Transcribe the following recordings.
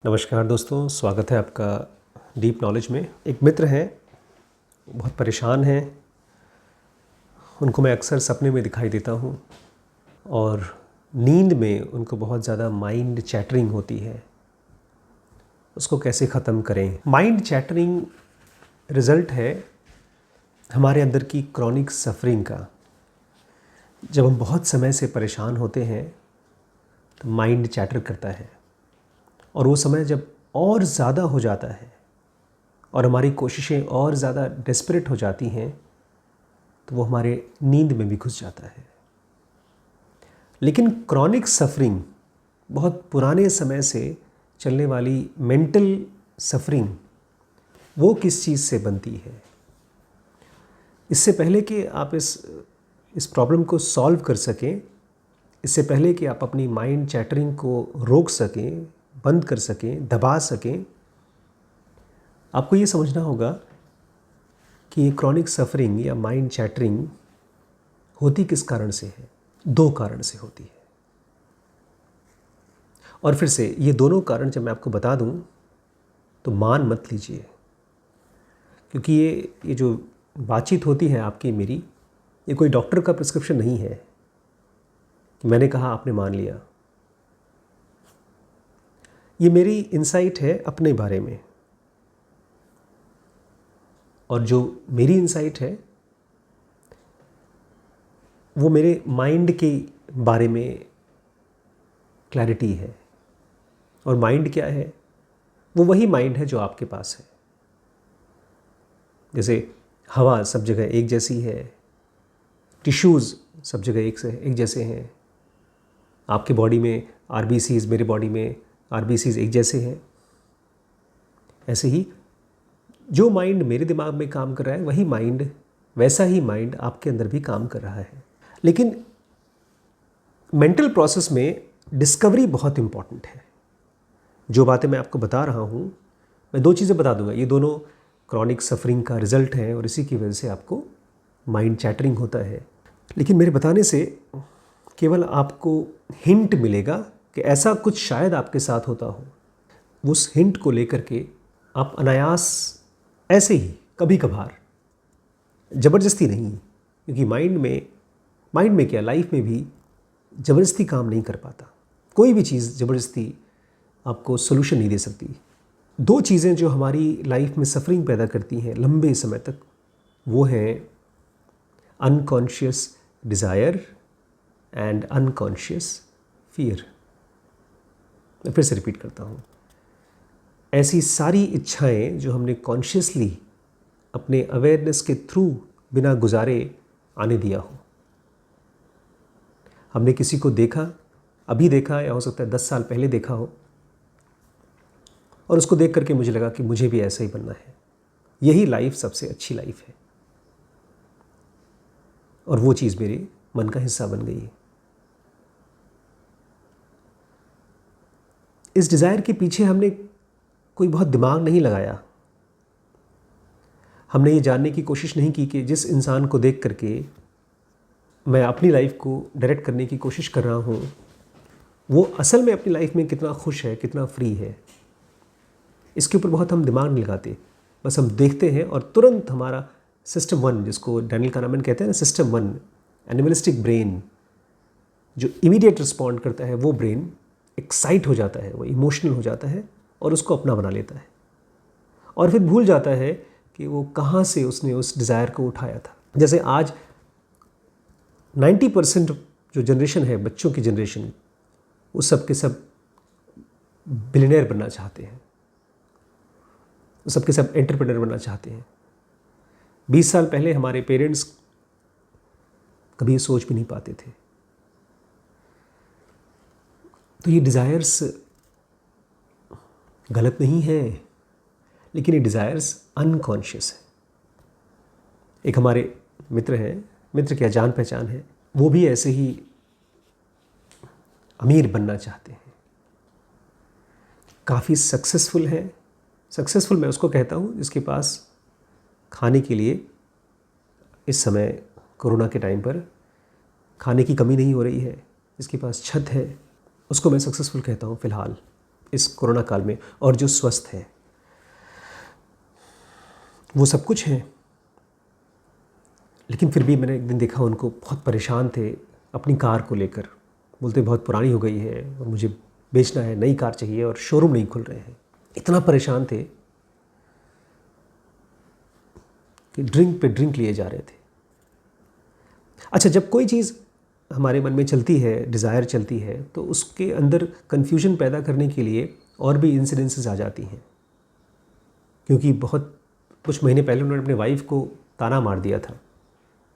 नमस्कार दोस्तों, स्वागत है आपका डीप नॉलेज में। एक मित्र हैं, बहुत परेशान हैं। उनको मैं अक्सर सपने में दिखाई देता हूँ और नींद में उनको बहुत ज़्यादा माइंड चैटरिंग होती है। उसको कैसे ख़त्म करें? माइंड चैटरिंग रिज़ल्ट है हमारे अंदर की क्रॉनिक सफरिंग का। जब हम बहुत समय से परेशान होते हैं तो माइंड चैटर करता है, और वो समय जब और ज़्यादा हो जाता है और हमारी कोशिशें और ज़्यादा डेस्परेट हो जाती हैं तो वो हमारे नींद में भी घुस जाता है। लेकिन क्रॉनिक सफरिंग, बहुत पुराने समय से चलने वाली मेंटल सफरिंग, वो किस चीज़ से बनती है? इससे पहले कि आप इस प्रॉब्लम को सॉल्व कर सकें, इससे पहले कि आप अपनी माइंड चैटरिंग को रोक सकें, बंद कर सकें, दबा सकें, आपको ये समझना होगा कि ये क्रॉनिक सफरिंग या माइंड चैटरिंग होती किस कारण से है। दो कारण से होती है। और फिर से ये दोनों कारण जब मैं आपको बता दूं तो मान मत लीजिए, क्योंकि ये जो बातचीत होती है आपकी मेरी, ये कोई डॉक्टर का प्रिस्क्रिप्शन नहीं है कि मैंने कहा आपने मान लिया। ये मेरी इंसाइट है अपने बारे में, और जो मेरी इंसाइट है वो मेरे माइंड के बारे में क्लैरिटी है। और माइंड क्या है? वो वही माइंड है जो आपके पास है। जैसे हवा सब जगह एक जैसी है, टिश्यूज़ सब जगह एक जैसे हैं, आपके बॉडी में आरबीसीज, मेरे बॉडी में आरबीसीज एक जैसे हैं। ऐसे ही जो माइंड मेरे दिमाग में काम कर रहा है वही माइंड, वैसा ही माइंड आपके अंदर भी काम कर रहा है। लेकिन मेंटल प्रोसेस में डिस्कवरी बहुत इंपॉर्टेंट है। जो बातें मैं आपको बता रहा हूँ, मैं दो चीज़ें बता दूंगा, ये दोनों क्रॉनिक सफरिंग का रिजल्ट है और इसी की वजह से आपको माइंड चैटरिंग होता है। लेकिन मेरे बताने से केवल आपको हिंट मिलेगा कि ऐसा कुछ शायद आपके साथ होता हो। उस हिंट को लेकर के आप अनायास ऐसे ही कभी कभार, ज़बरदस्ती नहीं, क्योंकि माइंड में क्या, लाइफ में भी ज़बरदस्ती काम नहीं कर पाता। कोई भी चीज़ ज़बरदस्ती आपको सोल्यूशन नहीं दे सकती। दो चीज़ें जो हमारी लाइफ में सफरिंग पैदा करती हैं लंबे समय तक, वो है unconscious desire and unconscious fear. मैं फिर से रिपीट करता हूँ। ऐसी सारी इच्छाएं जो हमने कॉन्शियसली अपने अवेयरनेस के थ्रू बिना गुजारे आने दिया हो। हमने किसी को देखा, अभी देखा, या हो सकता है 10 साल पहले देखा हो, और उसको देख करके मुझे लगा कि मुझे भी ऐसा ही बनना है, यही लाइफ सबसे अच्छी लाइफ है, और वो चीज़ मेरे मन का हिस्सा बन गई है। इस डिज़ायर के पीछे हमने कोई बहुत दिमाग नहीं लगाया। हमने ये जानने की कोशिश नहीं की कि जिस इंसान को देख करके मैं अपनी लाइफ को डायरेक्ट करने की कोशिश कर रहा हूँ, वो असल में अपनी लाइफ में कितना खुश है, कितना फ्री है। इसके ऊपर बहुत हम दिमाग नहीं लगाते, बस हम देखते हैं और तुरंत हमारा सिस्टम वन, जिसको डैनियल kahneman कहते हैं ना, सिस्टम वन, एनिमलिस्टिक ब्रेन, जो इमीडिएट रिस्पॉन्ड करता है, वो ब्रेन एक्साइट हो जाता है, वो इमोशनल हो जाता है और उसको अपना बना लेता है, और फिर भूल जाता है कि वो कहाँ से उसने उस डिज़ायर को उठाया था। जैसे आज 90% जो जनरेशन है, बच्चों की जनरेशन, वो सब के सब बिलियनेयर बनना चाहते हैं, वो सब के सब एंटरप्रेन्योर बनना चाहते हैं। 20 साल पहले हमारे पेरेंट्स कभी ये सोच भी नहीं पाते थे। तो ये डिज़ायर्स गलत नहीं है, लेकिन ये डिज़ायर्स अनकॉन्शियस है। एक हमारे मित्र हैं, मित्र क्या जान पहचान है, वो भी ऐसे ही अमीर बनना चाहते हैं, काफ़ी सक्सेसफुल है। सक्सेसफुल मैं उसको कहता हूँ जिसके पास खाने के लिए इस समय कोरोना के टाइम पर खाने की कमी नहीं हो रही है, जिसके पास छत है, उसको मैं सक्सेसफुल कहता हूँ फ़िलहाल। इस कोरोना काल में, और जो स्वस्थ है। वो सब कुछ है, लेकिन फिर भी मैंने एक दिन देखा उनको बहुत परेशान थे अपनी कार को लेकर। बोलते बहुत पुरानी हो गई है और मुझे बेचना है, नई कार चाहिए, और शोरूम नहीं खुल रहे हैं। इतना परेशान थे कि ड्रिंक पे ड्रिंक लिए जा रहे थे। अच्छा, जब कोई चीज़ हमारे मन में चलती है, डिज़ायर चलती है, तो उसके अंदर कन्फ्यूजन पैदा करने के लिए और भी इंसिडेंसेस आ जाती हैं। क्योंकि बहुत कुछ महीने पहले उन्होंने अपने वाइफ को ताना मार दिया था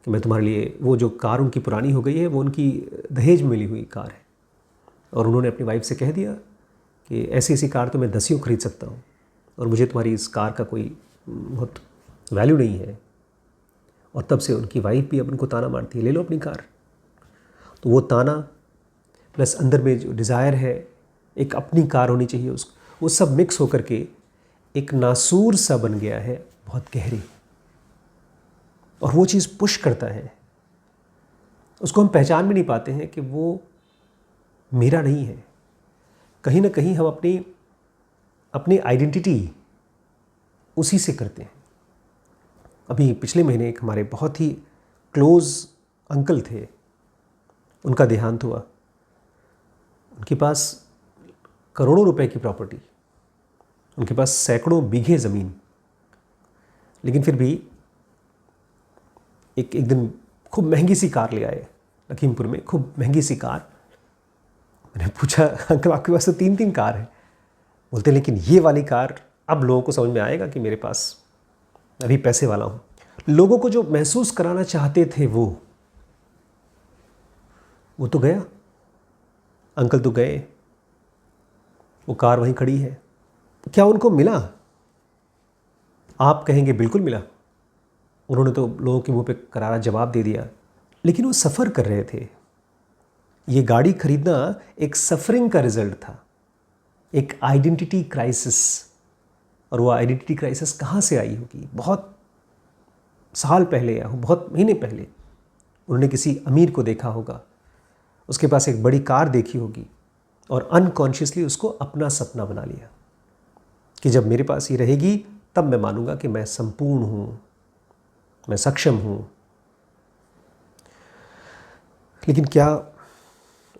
कि मैं तुम्हारे लिए, वो जो कार उनकी पुरानी हो गई है वो उनकी दहेज में मिली हुई कार है, और उन्होंने अपनी वाइफ से कह दिया कि ऐसी ऐसी कार तो मैं 10 खरीद सकता हूँ और मुझे तुम्हारी इस कार का कोई बहुत वैल्यू नहीं है। और तब से उनकी वाइफ भी अब उनको ताना मारती है, ले लो अपनी कार। तो वो ताना प्लस अंदर में जो डिज़ायर है, एक अपनी कार होनी चाहिए उसको, वो सब मिक्स होकर के एक नासूर सा बन गया है, बहुत गहरी, और वो चीज़ पुश करता है। उसको हम पहचान भी नहीं पाते हैं कि वो मेरा नहीं है। कहीं ना कहीं हम अपनी आइडेंटिटी उसी से करते हैं। अभी पिछले महीने एक हमारे बहुत ही क्लोज अंकल थे, उनका देहांत हुआ। उनके पास करोड़ों रुपए की प्रॉपर्टी, उनके पास सैकड़ों बीघे ज़मीन, लेकिन फिर भी एक दिन खूब महंगी सी कार ले आए लखीमपुर में, खूब महंगी सी कार। मैंने पूछा, अंकल आपके पास तो 3 कार है। बोलते लेकिन ये वाली कार अब लोगों को समझ में आएगा कि मेरे पास अभी पैसे वाला हूँ। लोगों को जो महसूस कराना चाहते थे वो तो गया। अंकल तो गए, वो कार वहीं खड़ी है। क्या उनको मिला? आप कहेंगे बिल्कुल मिला। उन्होंने तो लोगों के मुंह पे करारा जवाब दे दिया, लेकिन वो सफ़र कर रहे थे। ये गाड़ी खरीदना एक सफरिंग का रिजल्ट था, एक आइडेंटिटी क्राइसिस। और वो आइडेंटिटी क्राइसिस कहाँ से आई होगी? बहुत साल पहले या बहुत महीने पहले उन्होंने किसी अमीर को देखा होगा, उसके पास एक बड़ी कार देखी होगी, और अनकॉन्शियसली उसको अपना सपना बना लिया कि जब मेरे पास ये रहेगी तब मैं मानूंगा कि मैं संपूर्ण हूँ, मैं सक्षम हूँ। लेकिन क्या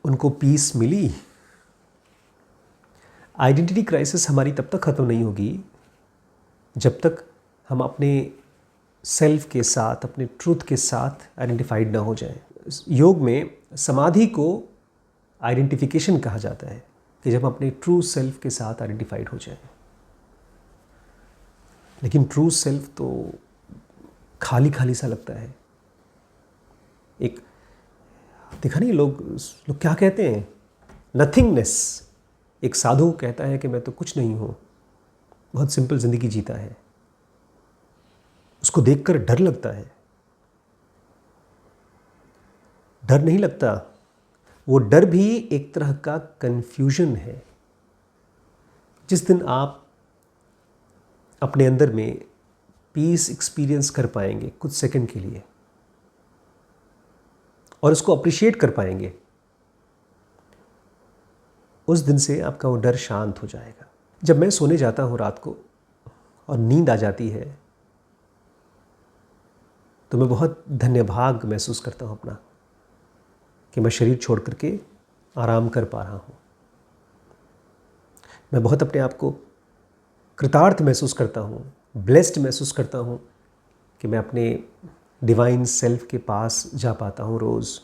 उनको पीस मिली? आइडेंटिटी क्राइसिस हमारी तब तक ख़त्म नहीं होगी जब तक हम अपने सेल्फ के साथ, अपने ट्रूथ के साथ आइडेंटिफाइड ना हो जाएं। योग में समाधि को आइडेंटिफिकेशन कहा जाता है, कि जब अपने ट्रू सेल्फ के साथ आइडेंटिफाइड हो जाए। लेकिन ट्रू सेल्फ तो खाली खाली सा लगता है। एक देखा नहीं, लोग क्या कहते हैं, नथिंगनेस। एक साधु कहता है कि मैं तो कुछ नहीं हूँ, बहुत सिंपल ज़िंदगी जीता है। उसको देखकर डर लगता है। डर नहीं लगता, वो डर भी एक तरह का कन्फ्यूजन है। जिस दिन आप अपने अंदर में पीस एक्सपीरियंस कर पाएंगे कुछ सेकंड के लिए, और उसको अप्रिशिएट कर पाएंगे, उस दिन से आपका वो डर शांत हो जाएगा। जब मैं सोने जाता हूँ रात को और नींद आ जाती है, तो मैं बहुत धन्यभाग महसूस करता हूँ अपना, कि मैं शरीर छोड़ करके आराम कर पा रहा हूँ। मैं बहुत अपने आप को कृतार्थ महसूस करता हूँ, ब्लेस्ड महसूस करता हूँ कि मैं अपने डिवाइन सेल्फ के पास जा पाता हूँ रोज़।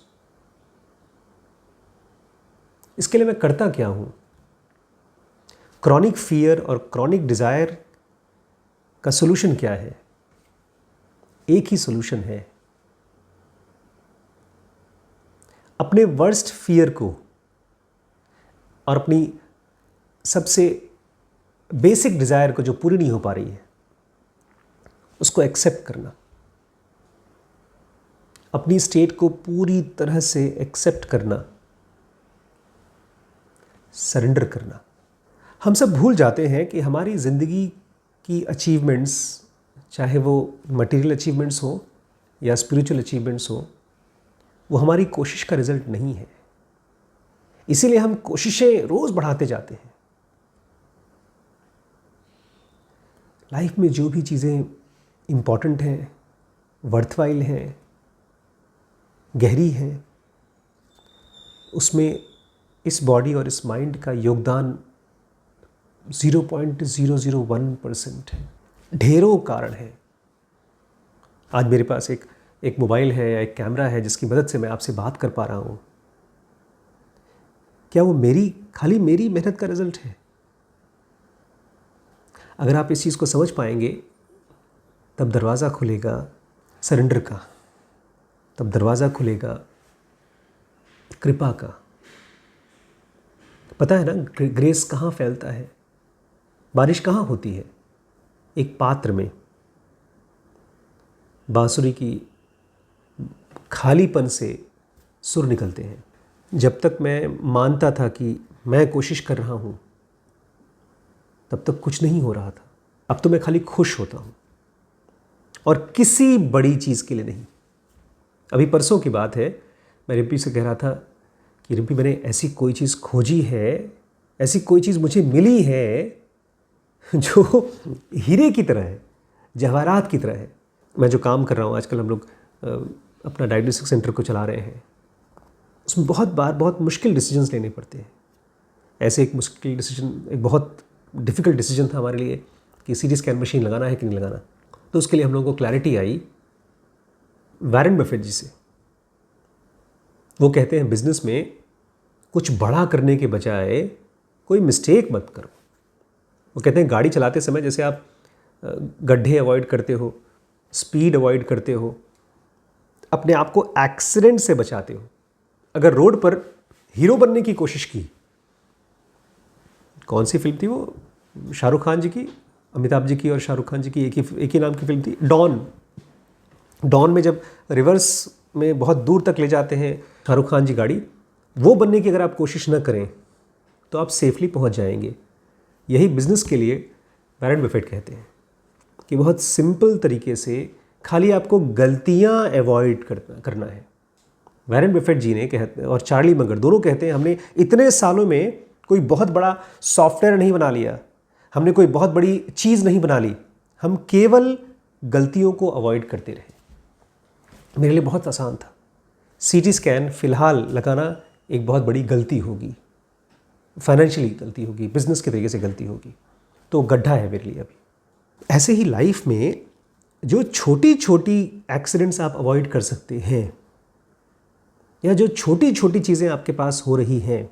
इसके लिए मैं करता क्या हूँ? क्रॉनिक फियर और क्रॉनिक डिज़ायर का सॉल्यूशन क्या है? एक ही सॉल्यूशन है, अपने वर्स्ट फियर को और अपनी सबसे बेसिक डिज़ायर को जो पूरी नहीं हो पा रही है, उसको एक्सेप्ट करना, अपनी स्टेट को पूरी तरह से एक्सेप्ट करना, सरेंडर करना। हम सब भूल जाते हैं कि हमारी ज़िंदगी की अचीवमेंट्स, चाहे वो मटेरियल अचीवमेंट्स हो या स्पिरिचुअल अचीवमेंट्स हो, वो हमारी कोशिश का रिजल्ट नहीं है। इसीलिए हम कोशिशें रोज़ बढ़ाते जाते हैं, लाइफ में जो भी चीज़ें इम्पॉर्टेंट हैं, वर्थवाइल हैं, गहरी हैं, उसमें इस बॉडी और इस माइंड का योगदान 0.001% है। ढेरों कारण है। आज मेरे पास एक मोबाइल है या एक कैमरा है जिसकी मदद से मैं आपसे बात कर पा रहा हूँ। क्या वो खाली मेरी मेहनत का रिजल्ट है? अगर आप इस चीज़ को समझ पाएंगे तब दरवाज़ा खुलेगा सरेंडर का, तब दरवाज़ा खुलेगा कृपा का। पता है ना, ग्रेस कहाँ फैलता है, बारिश कहाँ होती है? एक पात्र में बांसुरी की खालीपन से सुर निकलते हैं। जब तक मैं मानता था कि मैं कोशिश कर रहा हूँ तब तक कुछ नहीं हो रहा था। अब तो मैं खाली खुश होता हूँ और किसी बड़ी चीज़ के लिए नहीं। अभी परसों की बात है, मैं रिम्पी से कह रहा था कि रिम्पी, मैंने ऐसी कोई चीज़ खोजी है, ऐसी कोई चीज़ मुझे मिली है जो हीरे की तरह है, जवाहरात की तरह है। मैं जो काम कर रहा हूँ आजकल, हम लोग अपना डायग्नोस्टिक सेंटर को चला रहे हैं, उसमें बहुत मुश्किल डिसीजंस लेने पड़ते हैं। ऐसे एक बहुत डिफ़िकल्ट डिसीजन था हमारे लिए कि सीटी स्कैन मशीन लगाना है कि नहीं लगाना। तो उसके लिए हम लोगों को क्लैरिटी आई वॉरेन बफेट जी से। वो कहते हैं बिजनेस में कुछ बड़ा करने के बजाय कोई मिस्टेक मत करो। वो कहते हैं गाड़ी चलाते समय जैसे आप गड्ढे अवॉइड करते हो, स्पीड अवॉइड करते हो, अपने आप को एक्सीडेंट से बचाते हो। अगर रोड पर हीरो बनने की कोशिश की, कौन सी फिल्म थी वो, शाहरुख खान जी की, अमिताभ जी की और शाहरुख खान जी की एक ही नाम की फिल्म थी, डॉन में जब रिवर्स में बहुत दूर तक ले जाते हैं शाहरुख खान जी गाड़ी, वो बनने की अगर आप कोशिश न करें तो आप सेफली पहुंच जाएंगे। यही बिज़नेस के लिए वॉरेन बफेट कहते हैं कि बहुत सिंपल तरीके से खाली आपको गलतियां अवॉइड करना है। वॉरेन बफेट जी ने कहते हैं और चार्ली मगर दोनों कहते हैं, हमने इतने सालों में कोई बहुत बड़ा सॉफ्टवेयर नहीं बना लिया, हमने कोई बहुत बड़ी चीज़ नहीं बना ली, हम केवल गलतियों को अवॉइड करते रहे। मेरे लिए बहुत आसान था। सीटी स्कैन फ़िलहाल लगाना एक बहुत बड़ी गलती होगी, फाइनेंशियली गलती होगी, बिजनेस के तरीके से गलती होगी, तो गड्ढा है मेरे लिए अभी। ऐसे ही लाइफ में जो छोटी छोटी एक्सीडेंट्स आप अवॉइड कर सकते हैं, या जो छोटी छोटी चीज़ें आपके पास हो रही हैं,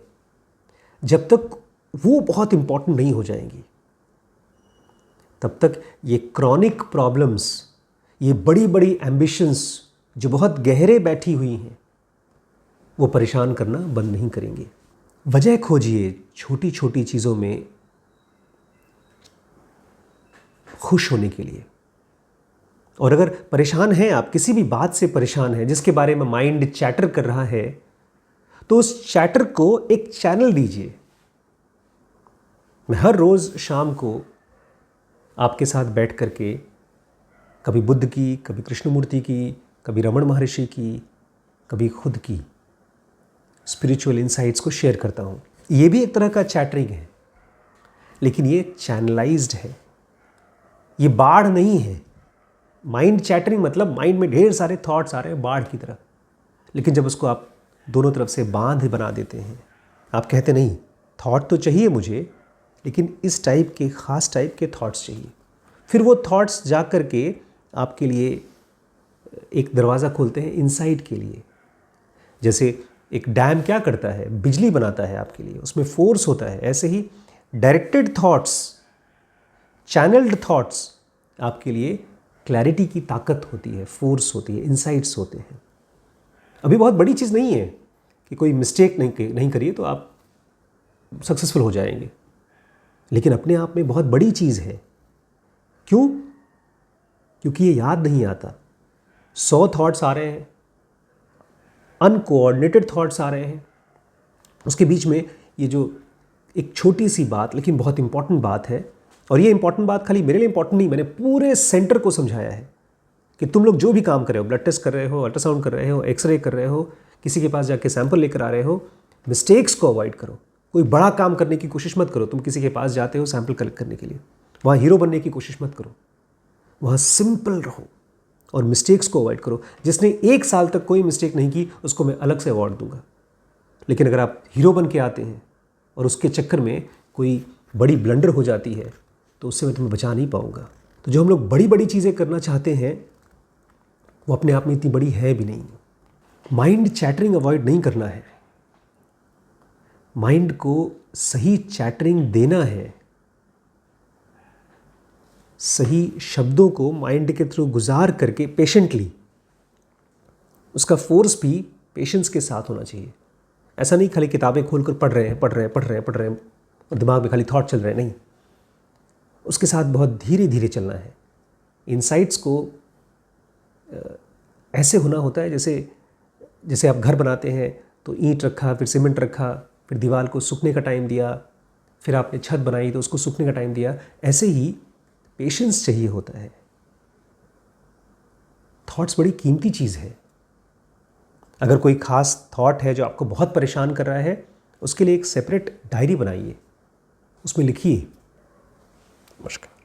जब तक वो बहुत इम्पॉर्टेंट नहीं हो जाएंगी, तब तक ये क्रॉनिक प्रॉब्लम्स, ये बड़ी बड़ी एम्बिशंस जो बहुत गहरे बैठी हुई हैं, वो परेशान करना बंद नहीं करेंगे। वजह खोजिए छोटी छोटी चीज़ों में खुश होने के लिए। और अगर परेशान हैं आप, किसी भी बात से परेशान हैं जिसके बारे में माइंड चैटर कर रहा है, तो उस चैटर को एक चैनल दीजिए। मैं हर रोज़ शाम को आपके साथ बैठ करके कभी बुद्ध की, कभी कृष्णमूर्ति की, कभी रमण महर्षि की, कभी खुद की स्पिरिचुअल इनसाइट्स को शेयर करता हूँ। ये भी एक तरह का चैटरिंग है, लेकिन ये चैनलाइज्ड है, ये बाढ़ नहीं है। माइंड चैटरिंग मतलब माइंड में ढेर सारे थॉट्स आ रहे हैं बाढ़ की तरह, लेकिन जब उसको आप दोनों तरफ से बांध बना देते हैं, आप कहते नहीं थॉट तो चाहिए मुझे, लेकिन इस टाइप के, ख़ास टाइप के थॉट्स चाहिए। फिर वो थॉट्स जा कर के आपके लिए एक दरवाज़ा खोलते हैं इनसाइट के लिए। जैसे एक डैम क्या करता है, बिजली बनाता है आपके लिए, उसमें फोर्स होता है। ऐसे ही डायरेक्टेड थॉट्स, चैनल्ड थॉट्स आपके लिए क्लैरिटी की ताकत होती है, फोर्स होती है, इनसाइट्स होते हैं। अभी बहुत बड़ी चीज़ नहीं है कि कोई मिस्टेक नहीं करिए तो आप सक्सेसफुल हो जाएंगे, लेकिन अपने आप में बहुत बड़ी चीज़ है। क्यों? क्योंकि ये याद नहीं आता। 100 थॉट्स आ रहे हैं, अनकोऑर्डिनेटेड थॉट्स आ रहे हैं, उसके बीच में ये जो एक छोटी सी बात लेकिन बहुत इंपॉर्टेंट बात है, और ये इंपॉर्टेंट बात खाली मेरे लिए इंपॉर्टेंट नहीं, मैंने पूरे सेंटर को समझाया है कि तुम लोग जो भी काम कर रहे हो, ब्लड टेस्ट कर रहे हो, अल्ट्रासाउंड कर रहे हो, एक्सरे कर रहे हो, किसी के पास जाके सैंपल लेकर आ रहे हो, मिस्टेक्स को अवॉइड करो। कोई बड़ा काम करने की कोशिश मत करो। तुम किसी के पास जाते हो सैंपल कलेक्ट करने के लिए, वहाँ हीरो बनने की कोशिश मत करो, वहाँ सिंपल रहो और मिस्टेक्स को अवॉइड करो। जिसने 1 साल तक कोई मिस्टेक नहीं की उसको मैं अलग से अवार्ड दूंगा। लेकिन अगर आप हीरो बन के आते हैं और उसके चक्कर में कोई बड़ी ब्लंडर हो जाती है तो उससे मैं तुम्हें बचा नहीं पाऊंगा। तो जो हम लोग बड़ी बड़ी चीज़ें करना चाहते हैं वो अपने आप में इतनी बड़ी है भी नहीं। माइंड चैटरिंग अवॉइड नहीं करना है, माइंड को सही चैटरिंग देना है। सही शब्दों को माइंड के थ्रू गुजार करके पेशेंटली, उसका फोर्स भी पेशेंस के साथ होना चाहिए। ऐसा नहीं खाली किताबें खोलकर पढ़ रहे हैं और दिमाग में खाली थॉट चल रहे हैं, नहीं। उसके साथ बहुत धीरे धीरे चलना है। इनसाइट्स को ऐसे होना होता है जैसे आप घर बनाते हैं तो ईंट रखा, फिर सीमेंट रखा, फिर दीवार को सूखने का टाइम दिया, फिर आपने छत बनाई तो उसको सूखने का टाइम दिया। ऐसे ही पेशेंस चाहिए होता है। थॉट्स बड़ी कीमती चीज़ है। अगर कोई खास थॉट है जो आपको बहुत परेशान कर रहा है, उसके लिए एक सेपरेट डायरी बनाइए, उसमें लिखिए। नमस्कार।